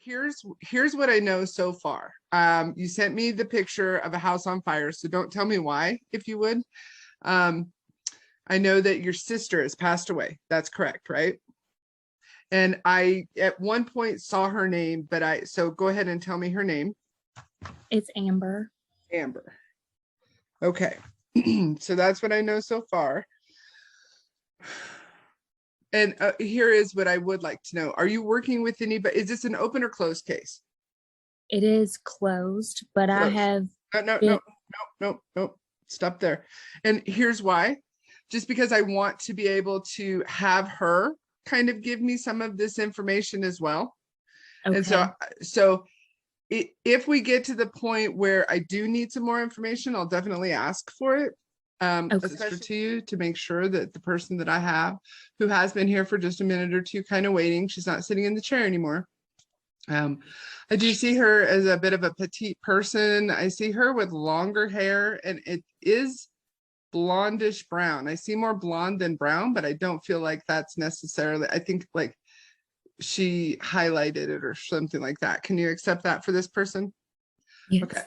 here's what I know so far. You sent me the picture of a house on fire, so don't tell me why, if you would. I know that your sister has passed away. That's correct, right? And I at one point saw her name, but so go ahead and tell me her name. It's Amber. Amber. Okay. So that's what I know so far. And here is what I would like to know. Are you working with anybody? Is this an open or closed case? It is closed, but Closed. I have No. Stop there. And here's why. Just because I want to be able to have her kind of give me some of this information as well. Okay. And so if we get to the point where I do need some more information, I'll definitely ask for it. Especially to you, to make sure that the person that I have, who has been here for just a minute or two, kind of waiting, she's not sitting in the chair anymore. I do see her as a bit of a petite person. I see her with longer hair, and it is blondish brown. I see more blonde than brown, but I don't feel like that's necessarily, I think like she highlighted it or something like that. Can you accept that for this person? Yes. Okay.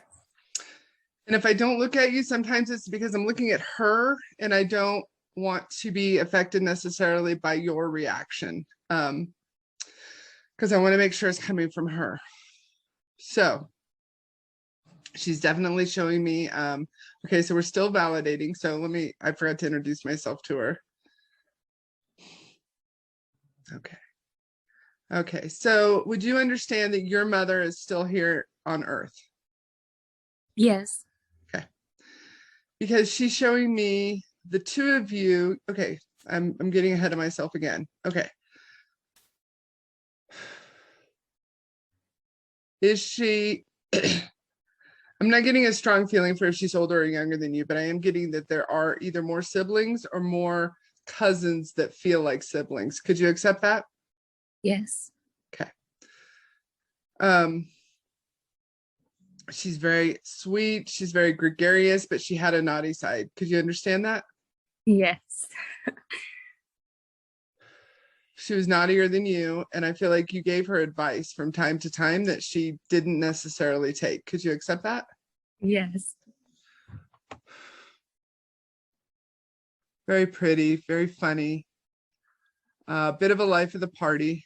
And if I don't look at you, sometimes it's because I'm looking at her and I don't want to be affected necessarily by your reaction. Because I want to make sure it's coming from her. So she's definitely showing me, okay, so we're still validating. So I forgot to introduce myself to her. Okay. Okay, so would you understand that your mother is still here on Earth? Yes. Okay. Because she's showing me the two of you. Okay, I'm getting ahead of myself again. Okay. Is she, I'm not getting a strong feeling for if she's older or younger than you, but I am getting that there are either more siblings or more cousins that feel like siblings. Could you accept that? Yes. Okay. She's very sweet. She's very gregarious, but she had a naughty side. Could you understand that? Yes. She was naughtier than you, and I feel like you gave her advice from time to time that she didn't necessarily take. Could you accept that? Yes. Very pretty, very funny. Bit of a life of the party.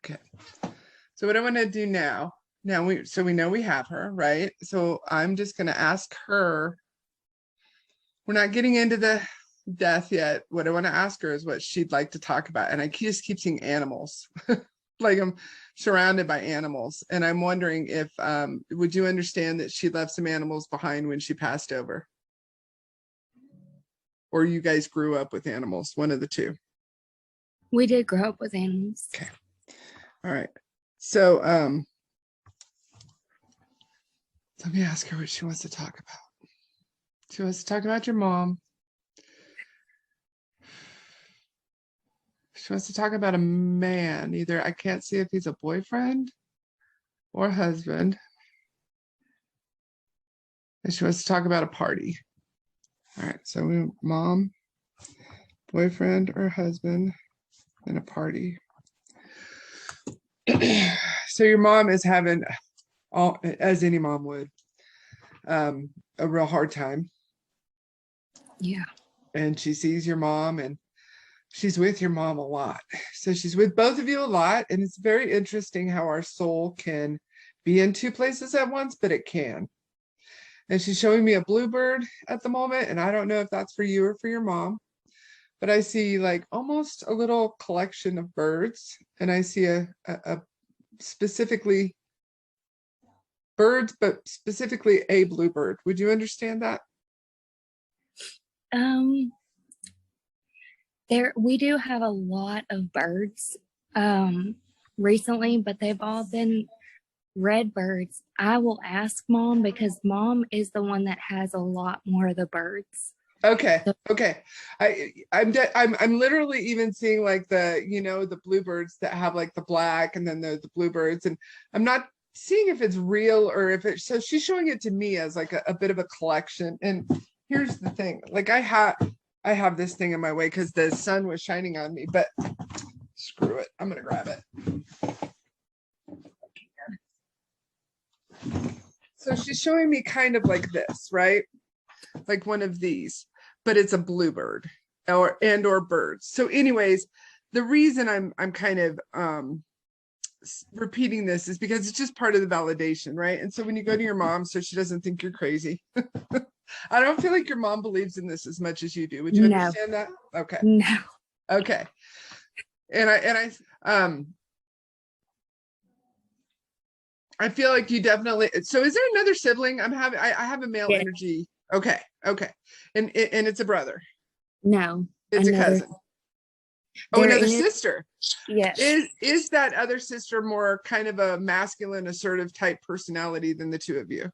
Okay. So what I want to do now we know we have her, right? So I'm just going to ask her. We're not getting into the death yet. What I want to ask her is what she'd like to talk about. And I just keep seeing animals. Like I'm surrounded by animals. And I'm wondering if, would you understand that she left some animals behind when she passed over? Or you guys grew up with animals, one of the two? We did grow up with animals. Okay. All right. So let me ask her what she wants to talk about. She wants to talk about your mom. She wants to talk about a man. Either I can't see if he's a boyfriend or husband. And she wants to talk about a party. All right, so mom, boyfriend or husband, and a party. So your mom is having, as any mom would, a real hard time. Yeah. And she sees your mom and she's with your mom a lot. So she's with both of you a lot. And it's very interesting how our soul can be in two places at once, but it can. And she's showing me a bluebird at the moment. And I don't know if that's for you or for your mom, but I see like almost a little collection of birds. And I see a specifically birds, but specifically a bluebird. Would you understand that? We do have a lot of birds recently, but they've all been red birds. I will ask mom because mom is the one that has a lot more of the birds. Okay. Okay. I'm literally even seeing like the bluebirds that have like the black and then the bluebirds, and I'm not seeing if it's real or if it's, so she's showing it to me as like a bit of a collection. And here's the thing, like I I have this thing in my way because the sun was shining on me, but screw it. I'm going to grab it. So she's showing me kind of like this, right? Like one of these, but it's a bluebird or birds. So anyways, the reason I'm kind of repeating this is because it's just part of the validation, right? And so when you go to your mom, so she doesn't think you're crazy. I don't feel like your mom believes in this as much as you do. Would you understand that? Okay. No. Okay. And I feel like you definitely, so is there another sibling? I have a male energy. Okay. Okay. And it's a brother. No. It's a cousin. Oh, another sister. Yes. Is that other sister more kind of a masculine, assertive type personality than the two of you?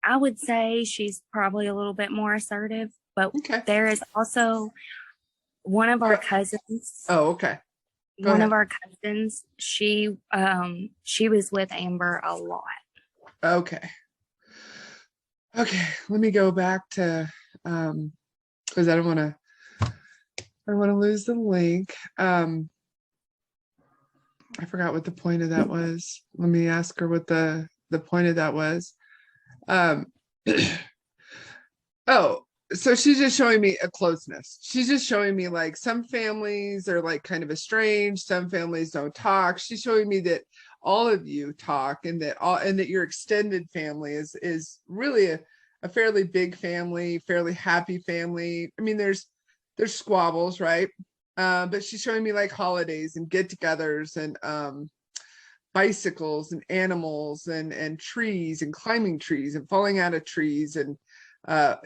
I would say she's probably a little bit more assertive, but there is also one of our cousins. Oh, okay. One of our cousins, she was with Amber a lot. Okay. Okay, let me go back to because I don't want to lose the link. I forgot what the point of that was. Let me ask her what the point of that was. Oh, so she's just showing me a closeness. She's just showing me like some families are like kind of estranged, some families don't talk. She's showing me that all of you talk and that your extended family is really a fairly big family, fairly happy family. I mean, there's squabbles, right? But she's showing me like holidays and get-togethers and bicycles and animals and trees and climbing trees and falling out of trees and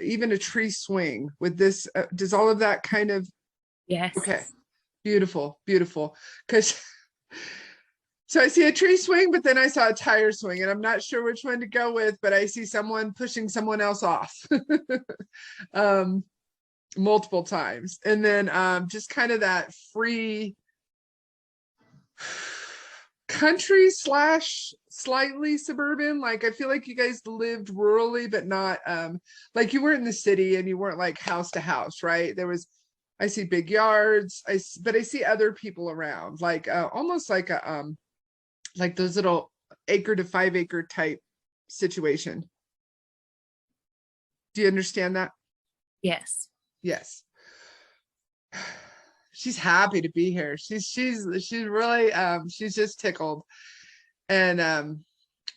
even a tree swing with this. Does all of that kind of? Yes. Okay. Beautiful, beautiful. Because so I see a tree swing, but then I saw a tire swing, and I'm not sure which one to go with, but I see someone pushing someone else off multiple times. And then just kind of that free country / slightly suburban. Like I feel like you guys lived rurally, but not like you weren't in the city and you weren't like house to house, right? I see big yards, but I see other people around, like almost like a like those little acre to 5 acre type situation. Do you understand that? Yes. Yes. She's happy to be here. She's really she's just tickled. And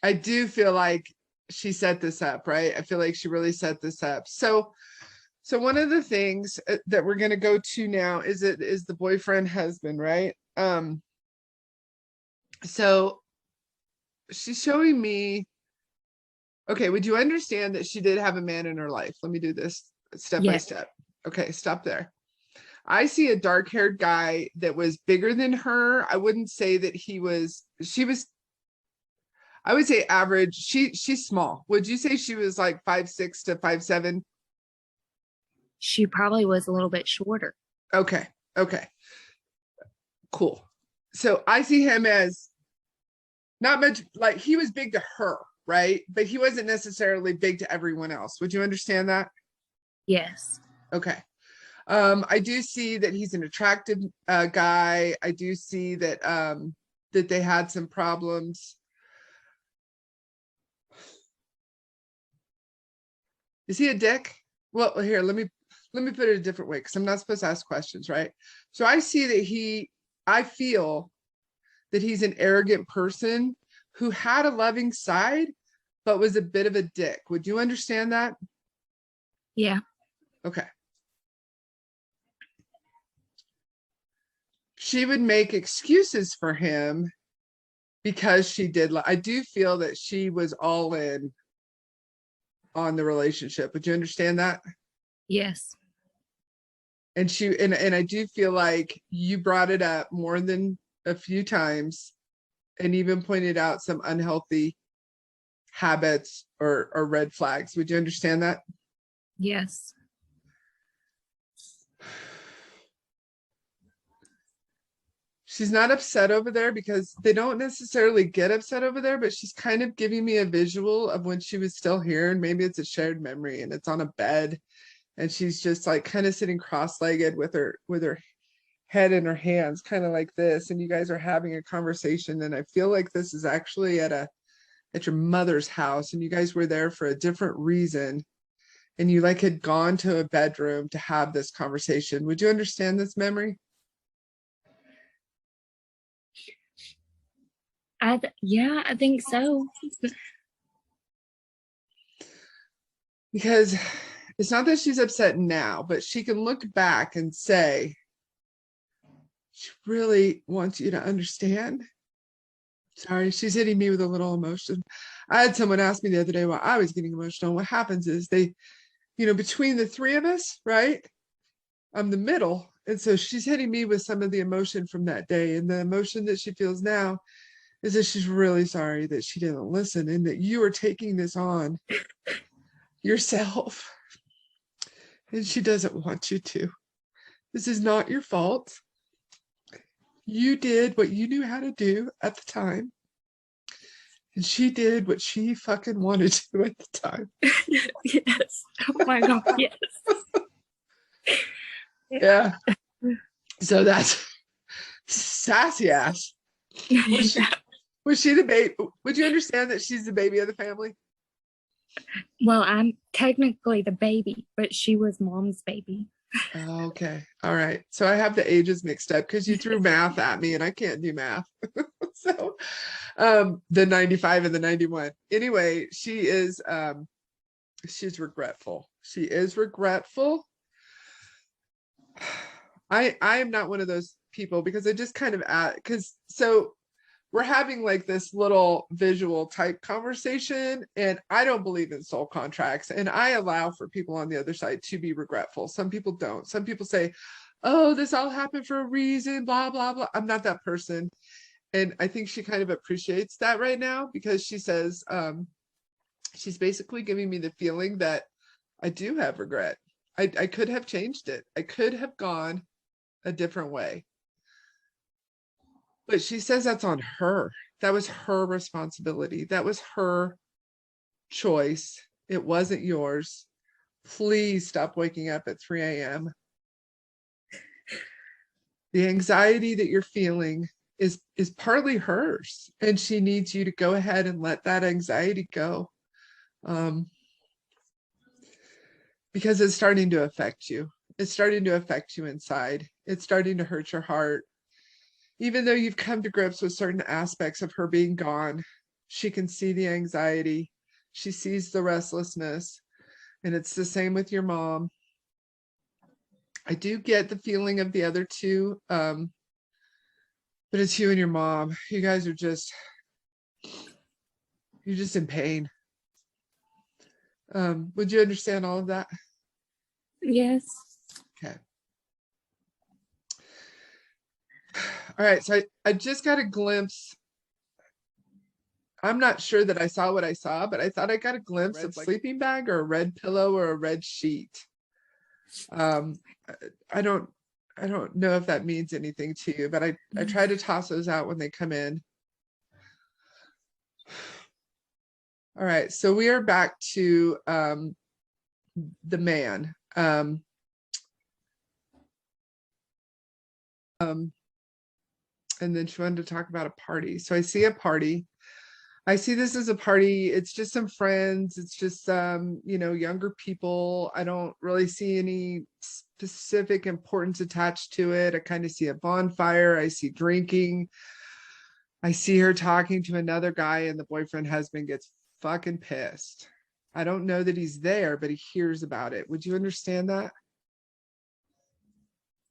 I do feel like she set this up, right? I feel like she really set this up. So one of the things that we're going to go to now is the boyfriend husband, right? So she's showing me, okay, would you understand that she did have a man in her life? Let me do this step by step. Okay, stop there. I see a dark-haired guy that was bigger than her. I wouldn't say that she was, I would say average. She's small. Would you say she was like 5'6" to 5'7"? She probably was a little bit shorter. Okay. Okay. Cool. So I see him as not much, like he was big to her, right? But he wasn't necessarily big to everyone else. Would you understand that? Yes. Okay. I do see that he's an attractive guy. I do see that that they had some problems. Is he a dick? Well, here, let me put it a different way because I'm not supposed to ask questions, right? So I see that I feel that he's an arrogant person who had a loving side, but was a bit of a dick. Would you understand that? Yeah. Okay. She would make excuses for him because she did. I do feel that she was all in on the relationship. Would you understand that? Yes. And and I do feel like you brought it up more than a few times and even pointed out some unhealthy habits or red flags. Would you understand that? Yes. She's not upset over there because they don't necessarily get upset over there, but she's kind of giving me a visual of when she was still here, and maybe it's a shared memory and it's on a bed and she's just like kind of sitting cross-legged with her head in her hands, kind of like this, and you guys are having a conversation, and I feel like this is actually at your mother's house, and you guys were there for a different reason, and you like had gone to a bedroom to have this conversation. Would you understand this memory? Yeah, I think so. Because it's not that she's upset now, but she can look back and say, she really wants you to understand. Sorry, she's hitting me with a little emotion. I had someone ask me the other day why I was getting emotional. What happens is they, between the three of us, right? I'm the middle. And so she's hitting me with some of the emotion from that day. And the emotion that she feels now is that she's really sorry that she didn't listen and that you are taking this on yourself. And she doesn't want you to. This is not your fault. You did what you knew how to do at the time. And she did what she fucking wanted to do at the time. Yes. Oh my God. Yes. Yeah. So that's sassy ass. Was she the baby? Would you understand that she's the baby of the family? Well, I'm technically the baby, but she was mom's baby. Okay. All right. So I have the ages mixed up because you threw math at me and I can't do math. So the 95 and the 91. Anyway, she's regretful. She is regretful. I am not one of those people because I just kind of so we're having like this little visual type conversation, and I don't believe in soul contracts, and I allow for people on the other side to be regretful. Some people don't. Some people say, oh, this all happened for a reason, blah, blah, blah. I'm not that person. And I think she kind of appreciates that right now because she says, she's basically giving me the feeling that I do have regret. I could have changed it. I could have gone a different way. But she says that's on her. That was her responsibility. That was her choice. It wasn't yours. Please stop waking up at 3 a.m. The anxiety that you're feeling is partly hers, and she needs you to go ahead and let that anxiety go, because it's starting to affect you. It's starting to affect you inside. It's starting to hurt your heart. Even though you've come to grips with certain aspects of her being gone, she can see the anxiety. She sees the restlessness, and it's the same with your mom. I do get the feeling of the other two, but it's you and your mom. You guys are you're just in pain. Would you understand all of that? Yes. Okay. All right, so I just got a glimpse. I'm not sure that I saw what I saw, but I thought I got a glimpse of sleeping bag or a red pillow or a red sheet. I don't know if that means anything to you, but I try to toss those out when they come in. All right, so we are back to the man. And then she wanted to talk about a party. So I see a party. I see this as a party. It's just some friends. It's just younger people. I don't really see any specific importance attached to it. I kind of see a bonfire. I see drinking. I see her talking to another guy, and the boyfriend husband gets fucking pissed. I don't know that he's there, but he hears about it. Would you understand that?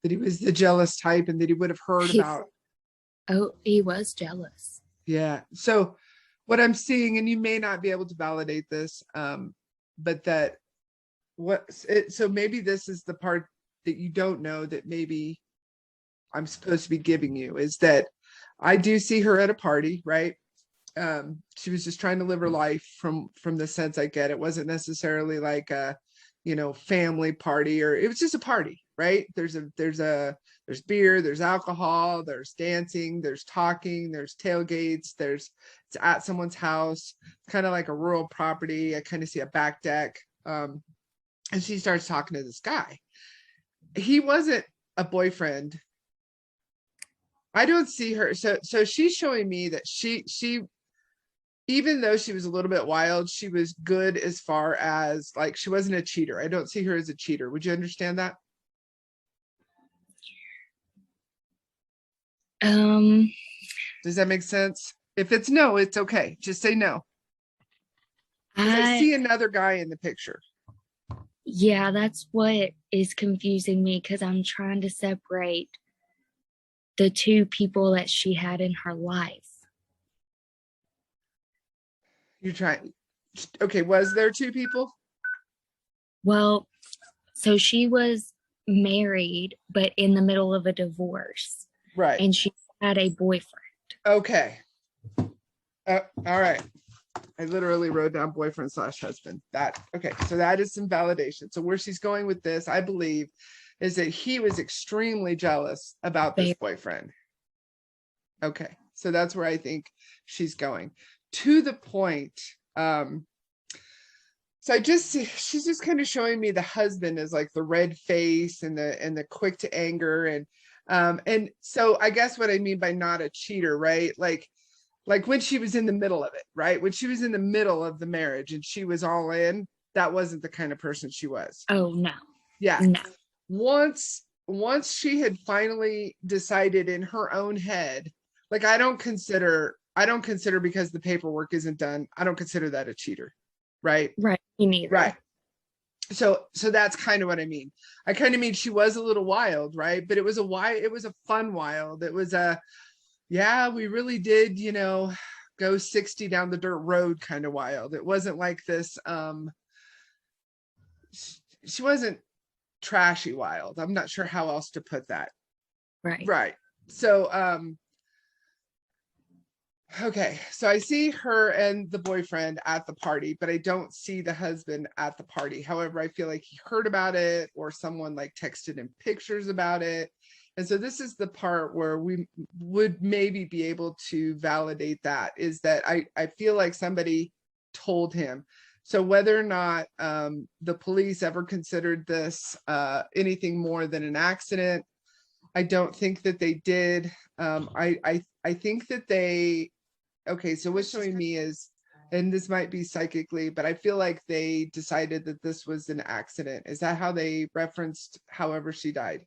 That he was the jealous type and that he would have heard about. Oh, he was jealous. Yeah. So what I'm seeing, and you may not be able to validate this, but so maybe this is the part that you don't know that maybe I'm supposed to be giving you, is that I do see her at a party, right? She was just trying to live her life from the sense I get. It wasn't necessarily like a, family party, or it was just a party. right? There's beer, there's alcohol, there's dancing, there's talking, there's tailgates, it's at someone's house, kind of like a rural property. I kind of see a back deck. And she starts talking to this guy. He wasn't a boyfriend. I don't see her. So she's showing me that she even though she was a little bit wild, she was good as far as like she wasn't a cheater. I don't see her as a cheater. Would you understand that? Does that make sense? If it's no, it's okay. Just say no. I see another guy in the picture. Yeah, that's what is confusing me because I'm trying to separate the two people that she had in her life. You're trying. Okay, was there two people? Well, so she was married, but in the middle of a divorce. Right. And she had a boyfriend. Okay. All right. I literally wrote down boyfriend / husband. Okay. So that is some validation. So where she's going with this, I believe, is that he was extremely jealous about this boyfriend. Okay. So that's where I think she's going to the point. So I just see she's just kind of showing me the husband is like the red face and the quick to anger and so I guess what I mean by not a cheater, right? Like when she was in the middle of it, right? When she was in the middle of the marriage and she was all in, that wasn't the kind of person she was. Oh no. Yeah. No. Once she had finally decided in her own head, like I don't consider because the paperwork isn't done, I don't consider that a cheater. Right. Right. Me neither. Right. So that's kind of what I mean. I kind of mean she was a little wild, right? But it was a fun wild. It was yeah, we really did, go 60 down the dirt road kind of wild. It wasn't like this, she wasn't trashy wild. I'm not sure how else to put that. Right. Right. So, okay, so I see her and the boyfriend at the party, but I don't see the husband at the party. However, I feel like he heard about it or someone like texted him pictures about it. And so this is the part where we would maybe be able to validate that, is that I feel like somebody told him. So whether or not the police ever considered this anything more than an accident, I don't think that they did. I think that they, okay, so what's showing me is, and this might be psychically, but I feel like they decided that this was an accident. Is that how they referenced however she died?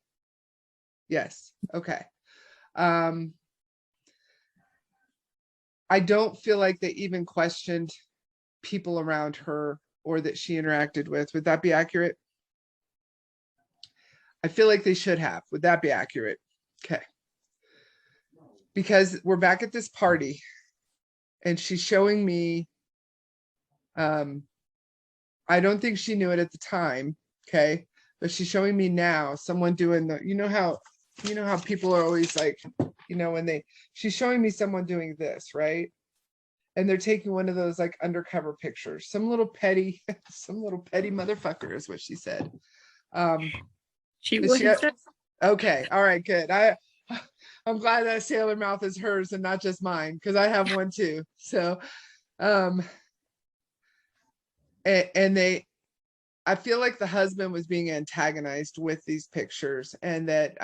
Yes. Okay. I don't feel like they even questioned people around her or that she interacted with. Would that be accurate? I feel like they should have. Would that be accurate? Okay. Because we're back at this party and she's showing me, I don't think she knew it at the time. Okay. But she's showing me now someone doing the, you know how people are always like, she's showing me someone doing this, right? And they're taking one of those like undercover pictures. Some little petty motherfucker is what she said. She was. Okay. All right, good. I'm glad that sailor mouth is hers and not just mine, because I have one too. So, and I feel like the husband was being antagonized with these pictures, and that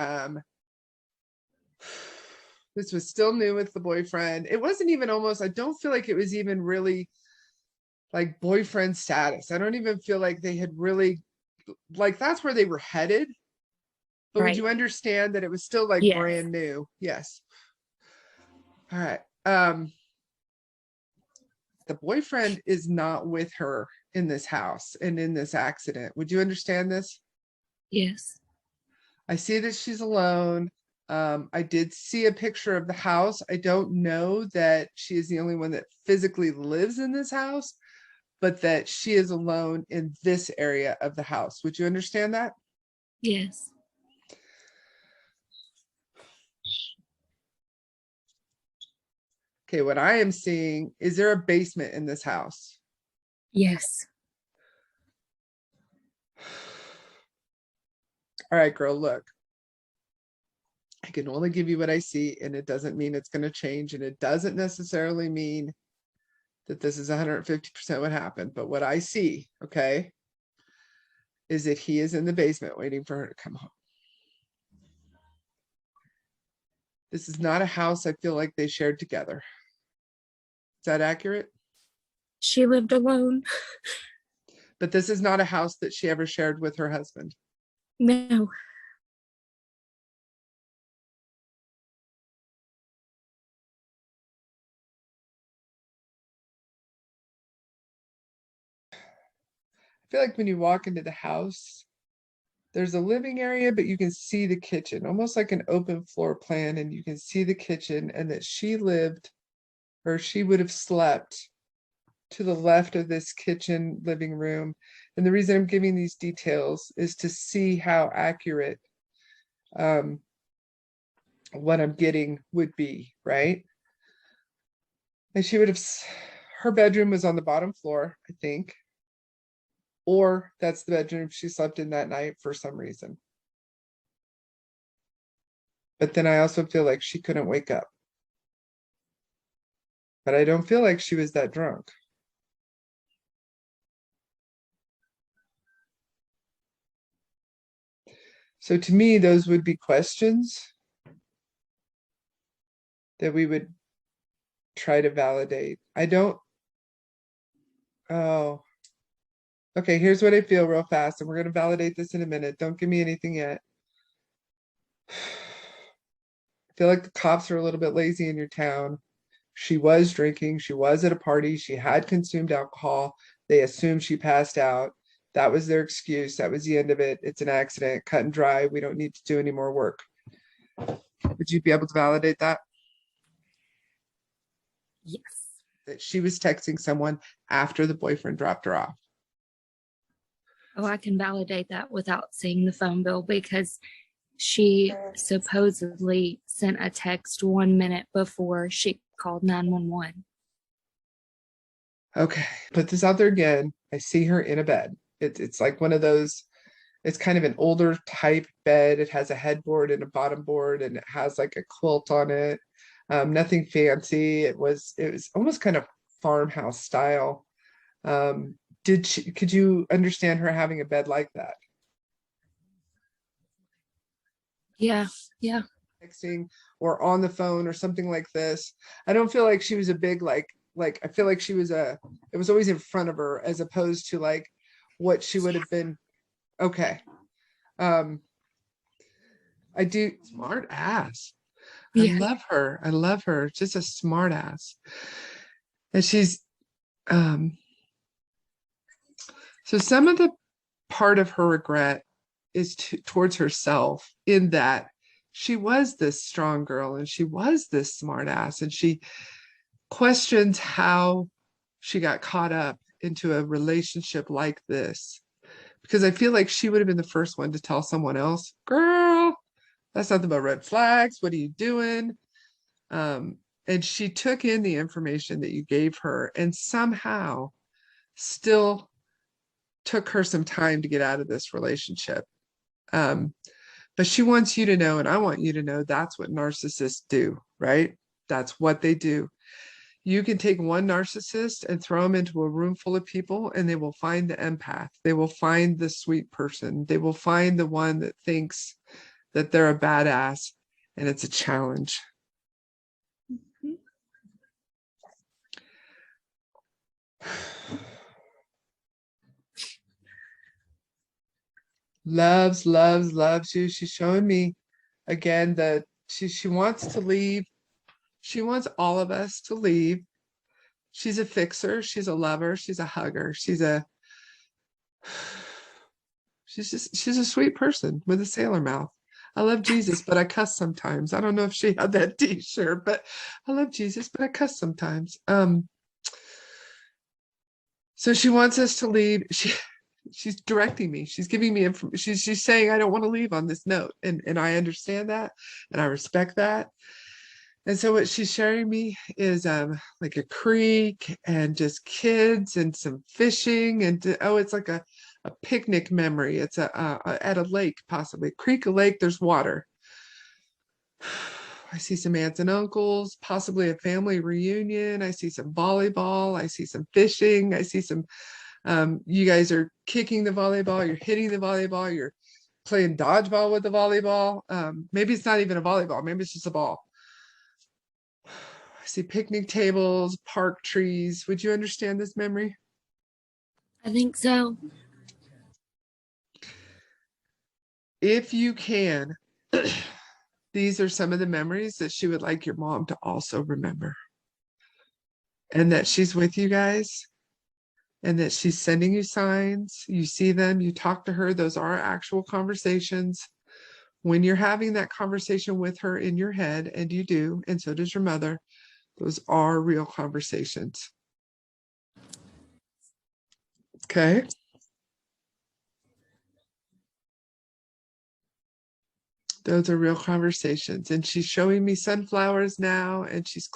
this was still new with the boyfriend. It wasn't even I don't feel like it was even really like boyfriend status. I don't even feel like they had really, like that's where they were headed. But Right. would you understand that it was still like brand new? Yes. All right. The boyfriend is not with her in this house and in this accident. Would you understand this? Yes. I see that she's alone. I did see a picture of the house. I don't know that she is the only one that physically lives in this house, but that she is alone in this area of the house. Would you understand that? Yes. Okay, what I am seeing, is there a basement in this house? Yes. all right, girl, look, I can only give you what I see, and it doesn't mean it's going to change. And it doesn't necessarily mean that this is 150% what happened. But what I see, okay, is that he is in the basement waiting for her to come home. This is not a house I feel like they shared together. Is that accurate? She lived alone. But this is not a house that she ever shared with her husband. No. I feel like when you walk into the house, there's a living area, but you can see the kitchen, almost like an open floor plan, and you can see the kitchen, and that she lived, or she would have slept to the left of this kitchen living room. And the reason I'm giving these details is to see how accurate what I'm getting would be, right? And she would have, her bedroom was on the bottom floor, I think. Or that's the bedroom she slept in that night for some reason. But then I also feel like she couldn't wake up. But I don't feel like she was that drunk. So to me, those would be questions that we would try to validate. I don't, oh, okay, here's what I feel real fast, and we're going to validate this in a minute. Don't give me anything yet. I feel like the cops are a little bit lazy in your town. She was drinking. She was at a party. She had consumed alcohol. They assumed she passed out. That was their excuse. That was the end of it. It's an accident, cut and dry. We don't need to do any more work. Would you be able to validate that? Yes. That she was texting someone after the boyfriend dropped her off. Oh, I can validate that without seeing the phone bill, because she supposedly sent a text 1 minute before she called 911. Okay, put this out there again. I see her in a bed. It's like one of those, it's kind of an older type bed. It has a headboard and a bottom board, and it has like a quilt on it. Nothing fancy. It was almost kind of farmhouse style. Could you understand her having a bed like that? Yeah. Texting or on the phone or something like this. I don't feel like she was a big like I feel like it was always in front of her, as opposed to like what she would have been. Okay. I do. Smart ass. I Yeah. love her. I love her. Just a smart ass. And she's so some of the part of her regret is towards herself, in that she was this strong girl and she was this smart ass, and she questions how she got caught up into a relationship like this, because I feel like she would have been the first one to tell someone else, girl, that's nothing but red flags. What are you doing? And she took in the information that you gave her, and somehow still took her some time to get out of this relationship. But she wants you to know, and I want you to know, that's what narcissists do, right? That's what they do. You can take one narcissist and throw them into a room full of people, and they will find the empath. They will find the sweet person. They will find the one that thinks that they're a badass, and it's a challenge. Loves you. She's showing me again that she wants to leave. She wants all of us to leave. She's a fixer. She's a lover. She's a hugger. She's a sweet person with a sailor mouth. I love Jesus, but I cuss sometimes. I don't know if she had that t-shirt, but I love Jesus, but I cuss sometimes. So she wants us to leave. She's directing me. She's giving me information. She's saying I don't want to leave on this note. And I understand that, and I respect that. And so what she's sharing me is like a creek and just kids and some fishing, and it's like a a picnic memory. It's at a lake, possibly creek, a lake. There's water. I see some aunts and uncles, possibly a family reunion. I see some volleyball. I see some fishing. I see some, you guys are kicking the volleyball. You're hitting the volleyball. You're playing dodgeball with the volleyball. Maybe it's not even a volleyball. Maybe it's just a ball. I see picnic tables, park trees. Would you understand this memory? I think so. If you can, these are some of the memories that she would like your mom to also remember. And that she's with you guys. And that she's sending you signs. You see them, you talk to her. Those are actual conversations. When you're having that conversation with her in your head, and you do, and so does your mother, those are real conversations. Okay. Those are real conversations. And she's showing me sunflowers now, and she's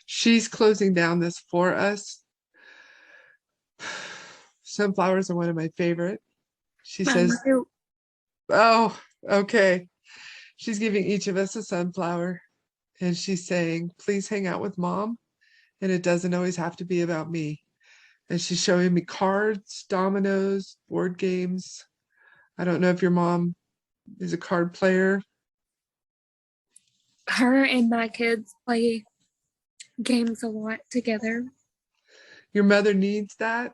she's closing down this for us. Sunflowers are one of my favorite. She says, oh, okay. She's giving each of us a sunflower, and she's saying, please hang out with mom. And it doesn't always have to be about me. And she's showing me cards, dominoes, board games. I don't know if your mom is a card player. Her and my kids play games a lot together. Your mother needs that.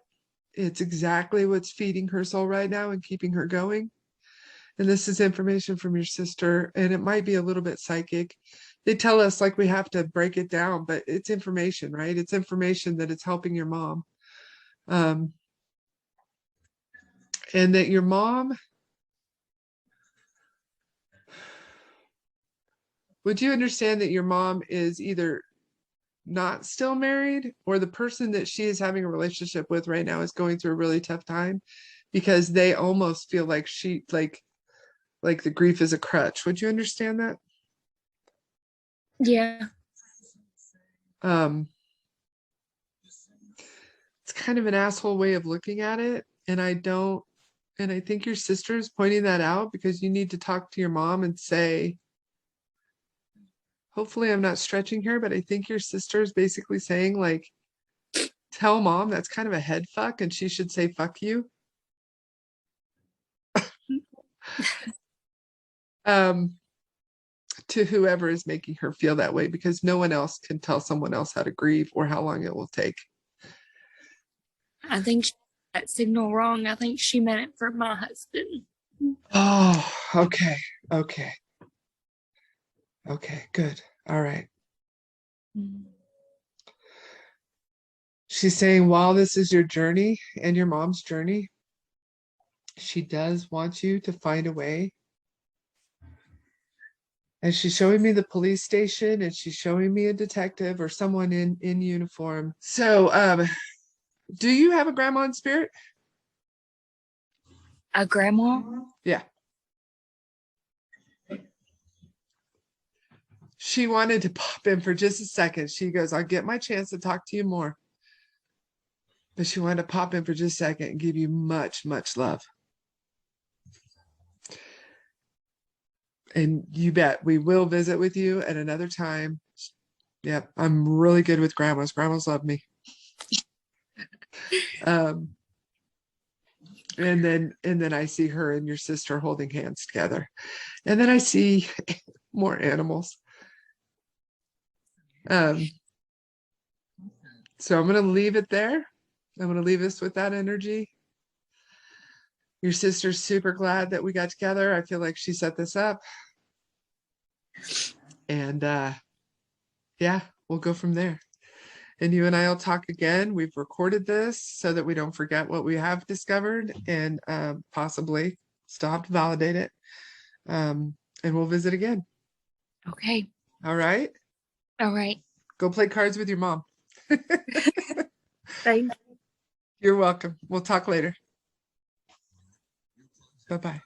It's exactly what's feeding her soul right now and keeping her going. And this is information from your sister, and it might be a little bit psychic. They tell us like we have to break it down, but it's information, right? It's information that it's helping your mom. And that your mom, would you understand that your mom is either not still married, or the person that she is having a relationship with right now is going through a really tough time, because they almost feel like she, like the grief is a crutch. Would you understand that? Yeah. It's kind of an asshole way of looking at it. And I think your sister is pointing that out, because you need to talk to your mom and say, hopefully I'm not stretching her, but I think your sister is basically saying, like, tell mom that's kind of a head fuck and she should say fuck you. To whoever is making her feel that way, because no one else can tell someone else how to grieve or how long it will take. I think she got that signal wrong. I think she meant it for my husband. Oh, okay. Okay. Okay, good. All right. She's saying, while this is your journey and your mom's journey, she does want you to find a way. And she's showing me the police station, and she's showing me a detective or someone in uniform. So, do you have a grandma in spirit? A grandma? Yeah. She wanted to pop in for just a second. She goes, I'll get my chance to talk to you more. But she wanted to pop in for just a second and give you much, much love. And you bet we will visit with you at another time. Yep, I'm really good with grandmas. Grandmas love me. And then I see her and your sister holding hands together. And then I see more animals. So I'm going to leave it there. I'm going to leave us with that energy. Your sister's super glad that we got together. I feel like she set this up. And yeah, we'll go from there. And you and I will talk again. We've recorded this so that we don't forget what we have discovered, and possibly still have to validate it. And we'll visit again. Okay. All right. All right. Go play cards with your mom. Thanks. You're welcome. We'll talk later. Bye-bye.